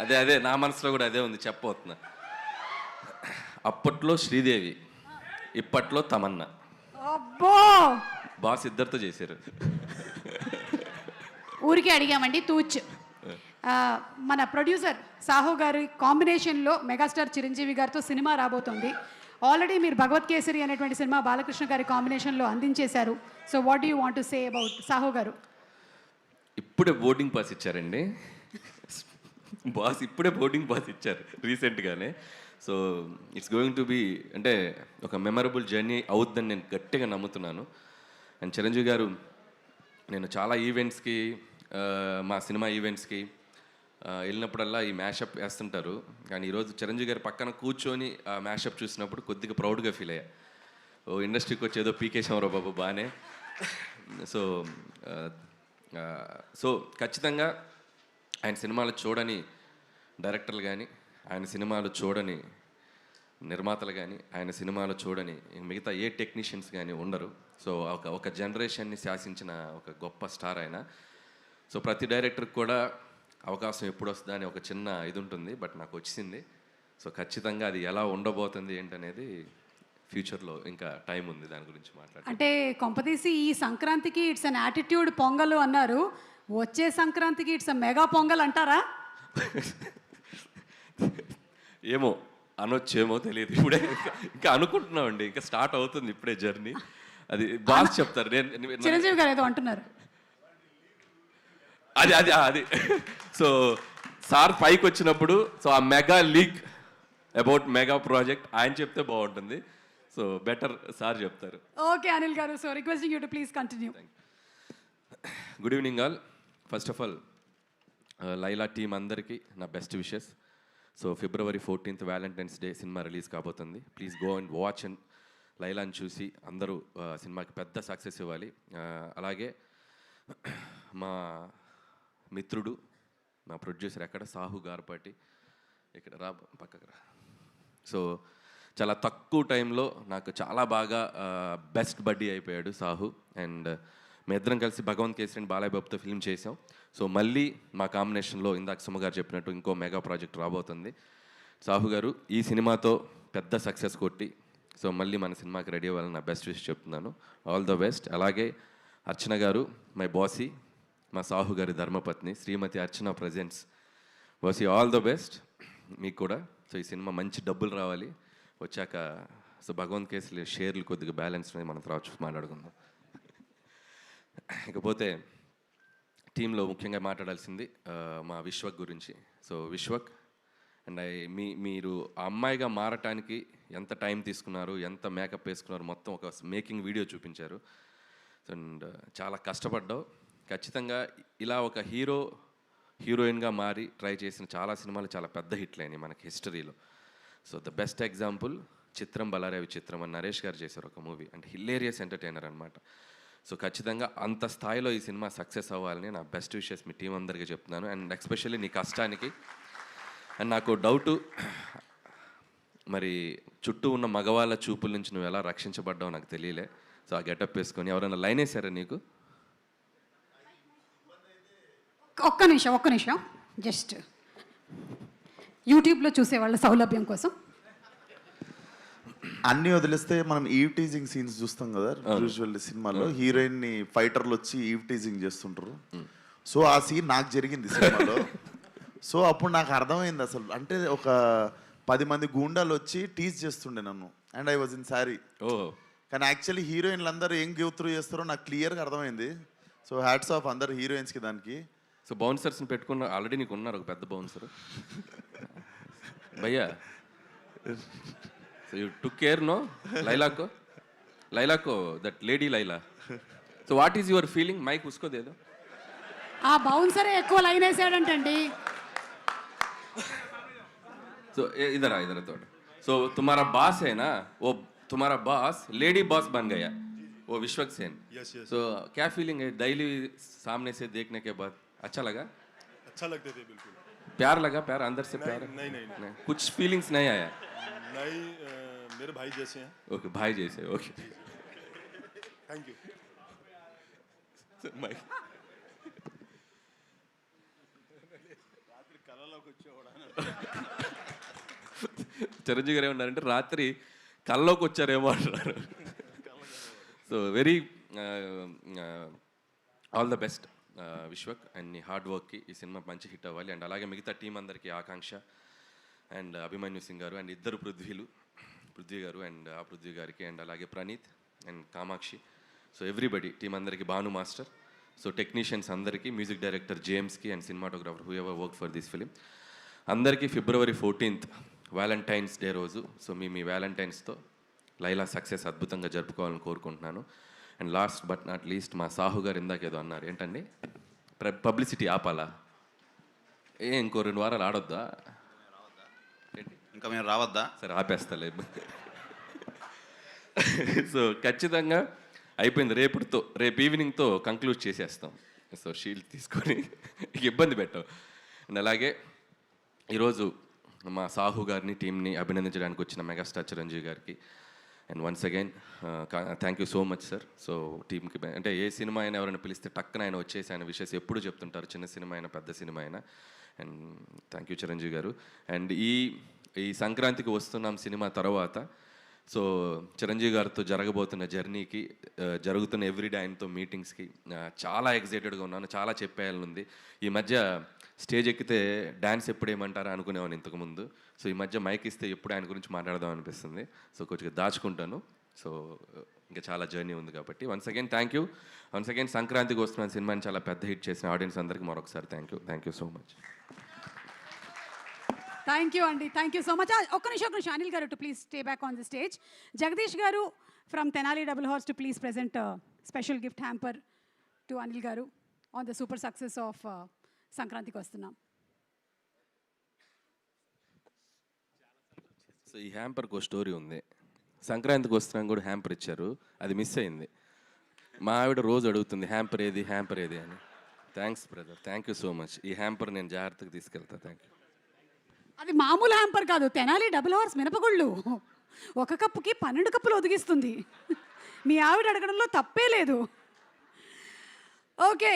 అదే అదే నా మనసులో కూడా అదే ఉంది చెప్పబోతున్నా. అప్పట్లో శ్రీదేవి, ఇప్పట్లో తమన్నా. అబ్బో బాస్ ఇద్దరితో చేశారు. ఊరికే అడిగామండి తూచ్. మన ప్రొడ్యూసర్ సాహు గారి కాంబినేషన్లో మెగాస్టార్ చిరంజీవి గారితో సినిమా రాబోతుంది. ఆల్రెడీ మీరు భగవత్ కేసరి అనేటువంటి సినిమా బాలకృష్ణ గారి కాంబినేషన్లో అందించేశారు. So what do you want to say about Sahu garu? ఇప్పుడే బోర్డింగ్ పాస్ ఇచ్చారండి బాస్, ఇప్పుడే బోర్డింగ్ పాస్ ఇచ్చారు రీసెంట్గానే. So it's going to be అంటే ఒక మెమరబుల్ జర్నీ అవుద్దని నేను గట్టిగా నమ్ముతున్నాను. అండ్ చిరంజీవి గారు, నేను చాలా ఈవెంట్స్కి, మా సినిమా ఈవెంట్స్కి వెళ్ళినప్పుడల్లా ఈ మ్యాషప్ వేస్తుంటారు. కానీ ఈరోజు చిరంజీవి గారి పక్కన కూర్చొని ఆ మ్యాషప్ చూసినప్పుడు కొద్దిగా ప్రౌడ్గా ఫీల్ అయ్యా. ఓ ఇండస్ట్రీకి వచ్చి ఏదో పీకేశామరా బాబు బాగానే. సో సో ఖచ్చితంగా ఆయన సినిమాలు చూడని డైరెక్టర్లు కానీ, ఆయన సినిమాలు చూడని నిర్మాతలు కానీ, ఆయన సినిమాలు చూడని మిగతా ఏ టెక్నీషియన్స్ కానీ ఉండరు. సో ఒక జనరేషన్ని శాసించిన ఒక గొప్ప స్టార్ ఆయన. సో ప్రతి డైరెక్టర్కి కూడా అవకాశం ఎప్పుడు వస్తుందా అని ఒక చిన్న ఇది ఉంటుంది, బట్ నాకు వచ్చింది. సో ఖచ్చితంగా అది ఎలా ఉండబోతుంది ఏంటనేది ఫ్యూచర్లో ఇంకా టైం ఉంది దాని గురించి మాట్లాడాలి. అంటే కొంపతీసి ఈ సంక్రాంతికి ఇట్స్ అన్ యాటిట్యూడ్ పొంగల్ అన్నారు, వచ్చే సంక్రాంతికి ఇట్స్ మెగా పొంగల్ అంటారా? ఏమో అనొచ్చేమో తెలియదు, ఇప్పుడే ఇంకా అనుకుంటున్నామండి, ఇంకా స్టార్ట్ అవుతుంది ఇప్పుడే జర్నీ. అది బాస్ చెప్తారు. చిరంజీవి గారు ఏదో అంటున్నారు. అది అది అది సో సార్ పైకి వచ్చినప్పుడు సో ఆ mega leak about mega project ఆయన చెప్తే బాగుంటుంది. సో బెటర్ సార్ చెప్తారు. Okay Anil garu, so requesting you to please continue. Good evening all. First of all Laila team అందరికీ నా best wishes. So February 14th Valentine's Day cinema release కాబోతుంది. Please go and watch and లైలాని చూసి అందరూ సినిమాకి పెద్ద success ఇవ్వాలి. అలాగే మా మిత్రుడు, మా ప్రొడ్యూసర్ ఎక్కడ, సాహు గార్పాటి, ఇక్కడ రా పక్కకు రా. సో చాలా తక్కువ టైంలో నాకు చాలా బాగా బెస్ట్ బడ్డీ అయిపోయాడు సాహు. అండ్ మీ ఇద్దరం కలిసి భగవంత్ కేసరి బాలయ్య బాబుతో ఫిల్మ్ చేసాం. సో మళ్ళీ మా కాంబినేషన్లో ఇందాక సుమ గారు చెప్పినట్టు ఇంకో మెగా ప్రాజెక్ట్ రాబోతుంది. సాహు గారు ఈ సినిమాతో పెద్ద సక్సెస్ కొట్టి సో మళ్ళీ మన సినిమాకి రెడీ అవ్వాలని నా బెస్ట్ విష్ చెప్తున్నాను. All the best. అలాగే అర్చన గారు, మై బాసీ, మా సాహు గారి ధర్మపత్ని Shrimati Archana presents. Bossy all the best మీకు కూడా. సో ఈ సినిమా మంచి డబ్బులు రావాలి వచ్చాక. సో భగవంత్ కేసులు షేర్లు కొద్దిగా బ్యాలెన్స్ మనం తర్వాత మాట్లాడుకుందాం. ఇకపోతే టీంలో ముఖ్యంగా మాట్లాడాల్సింది మా విశ్వక్ గురించి. సో విశ్వక్ అండ్ మీరు ఆ అమ్మాయిగా మారటానికి ఎంత టైం తీసుకున్నారు, ఎంత మేకప్ వేసుకున్నారు, మొత్తం ఒక మేకింగ్ వీడియో చూపించారు. అండ్ చాలా కష్టపడ్డావు. ఖచ్చితంగా ఇలా ఒక హీరోయిన్గా మారి ట్రై చేసిన చాలా సినిమాలు చాలా పెద్ద హిట్లు అయినాయి మనకి హిస్టరీలో. సో ద బెస్ట్ ఎగ్జాంపుల్ చిత్రం బలారే విచిత్రం అని నరేష్ గారు చేశారు ఒక మూవీ. అండ్ హిలేరియస్ ఎంటర్టైనర్ అనమాట. సో ఖచ్చితంగా అంత స్థాయిలో ఈ సినిమా సక్సెస్ అవ్వాలని నా బెస్ట్ విషెస్ మీ టీం అందరికీ చెప్తున్నాను. అండ్ ఎస్పెషల్లీ నీ కష్టానికి. అండ్ నాకు డౌటు, మరి చుట్టూ ఉన్న మగవాళ్ళ చూపుల నుంచి నువ్వు ఎలా రక్షించబడ్డావు నాకు తెలియలే. సో ఆ గెటప్ వేసుకొని ఎవరైనా లైన్ వేసారా నీకు? ఒక్క నిమిషం జస్ట్ యూట్యూబ్లో చూసే వాళ్ళ సౌలభ్యం కోసం అన్నీ వదిలేస్తే మనం ఈవ్ టీజింగ్ సీన్స్ చూస్తాం కదా యూజువల్లీ సినిమాలో. హీరోయిన్ ని ఫైటర్లు వచ్చి ఈవ్ టీజింగ్ చేస్తుంటారు. సో ఆ సీన్ నాకు జరిగింది సినిమాలో. సో అప్పుడు నాకు అర్థమైంది అసలు, అంటే ఒక 10 మంది గూండాలు వచ్చి టీజ్ చేస్తుండే నన్ను. And I was in sorry. కానీ యాక్చువల్లీ హీరోయిన్లు అందరూ ఏం గివ్ త్రూ చేస్తారో నాకు క్లియర్గా అర్థమైంది. సో హ్యాట్స్ ఆఫ్ అందరు హీరోయిన్స్కి దానికి. సో బౌన్సర్స్ని పెట్టుకున్న ఆల్రెడీ నీకు ఉన్నారు ఒక పెద్ద బౌన్సర్ భయ్యా. So you took care no లైలాకో that lady Laila. So what is your feeling? Mike ఉసుకోదేదో. ఆ బౌన్సరే ఎక్కువ లైన్ వేసాడంటండి. సో इधर थोड़ा. सो तुम्हारा बॉस है ना, वो तुम्हारा बॉस लेडी बॉस बन गया, वो विश्वक सेन. सो क्या फीलिंग है डेली सामने से देखने के बाद? अच्छा लगा? अच्छा लगते थे बिल्कुल. प्यार लगा? प्यार अंदर से प्यार? नहीं. कुछ फीलिंग्स नहीं आया? नहीं, मेरे भाई जैसे हैं. ओके, भाई जैसे. Okay, thank you. माइक కళలో చిరంజీవి గారు ఏమన్నారంటే రాత్రి కల్లోకి వచ్చారేమో అంటున్నారు. So very all the best Vishwak and నీ హార్డ్ వర్క్కి ఈ సినిమా మంచి హిట్ అవ్వాలి. అండ్ అలాగే మిగతా టీం అందరికీ ఆకాంక్ష అండ్ అభిమన్యు సింగ్ గారు అండ్ ఇద్దరు పృథ్వీ గారు అండ్ ఆ పృథ్వీ గారికి అండ్ అలాగే Praneeth and Kamakshi. So everybody team అందరికీ, భాను మాస్టర్, సో టెక్నీషియన్స్ అందరికీ, మ్యూజిక్ డైరెక్టర్ జేమ్స్కి and cinematographer whoever work for this film అందరికీ February 14th వ్యాలంటైన్స్ డే రోజు. సో మీ వ్యాలంటైన్స్తో లైలా సక్సెస్ అద్భుతంగా జరుపుకోవాలని కోరుకుంటున్నాను. And last but not least మా సాహు గారు ఇందాక ఏదో అన్నారు, ఏంటండి పబ్లిసిటీ ఆపాలా? ఇంకో 2 వారాలు ఆడొద్దా? ఇంకా మేము రావద్దా? సరే ఆపేస్తలే. సో ఖచ్చితంగా అయిపోయింది. రేపు ఈవినింగ్తో కంక్లూడ్ చేసేస్తాం. సో షీల్డ్ తీసుకొని ఇబ్బంది పెట్టాం. అండ్ అలాగే ఈరోజు మా సాహు గారిని టీంని అభినందించడానికి వచ్చిన మెగాస్టార్ చిరంజీవి గారికి and once again thank you so much sir. So టీంకి అంటే ఏ సినిమా అయినా ఎవరైనా పిలిస్తే టక్కన ఆయన వచ్చేసి ఆయన విషయస్ ఎప్పుడు చెప్తుంటారు, చిన్న సినిమా అయినా పెద్ద సినిమా అయినా. అండ్ థ్యాంక్ యూ చిరంజీవి గారు. అండ్ ఈ సంక్రాంతికి వస్తున్నాం సినిమా తర్వాత సో చిరంజీవి గారితో జరగబోతున్న జర్నీకి, జరుగుతున్న ఎవ్రీడే ఆయనతో మీటింగ్స్కి చాలా ఎక్సైటెడ్గా ఉన్నాను. చాలా చెప్పేయాలని ఉంది. ఈ మధ్య స్టేజ్ ఎక్కితే డ్యాన్స్ ఎప్పుడు ఏమంటారా అనుకునేవాను ఇంతకుముందు. సో ఈ మధ్య మైక్ ఇస్తే ఎప్పుడు ఆయన గురించి మాట్లాడదాం అనిపిస్తుంది. సో కొంచెం దాచుకుంటాను. సో ఇంకా చాలా జర్నీ ఉంది కాబట్టి once again thank you. Once again సంక్రాంతికి వస్తున్న సినిమాని చాలా పెద్ద హిట్ చేసిన ఆడియన్స్ అందరికీ మరొకసారి thank you so much. Thank you అండి, థ్యాంక్ యూ సో మచ్. ఒక్క నిమిషం Anil garu to please stay back on the stage. Jagadish garu from Tenali Double Horse to please present special gift hamper to Anil garu on the super success of సంక్రాంతికి వస్తున్నాం. So ఈ హ్యాంపర్కి ఒక story ఉంది. సంక్రాంతికి వస్తున్నాం కూడా హ్యాంపర్ ఇచ్చారు, అది మిస్ అయింది. మా ఆవిడ రోజు అడుగుతుంది హ్యాంపర్ ఏది అని. Thanks brother, thank you so much. ఈ హ్యాంపర్ నేను జాగ్రత్తగా తీసుకెళ్తాను. Thank you. అది మామూలు హ్యాంపర్ కాదు, తెనాలి డబుల్ హార్స్ మినపగుళ్ళు. ఒక కప్పుకి 12 కప్పులు ఒదిగిస్తుంది. మీ ఆవిడ అడగడంలో తప్పే లేదు. ఓకే.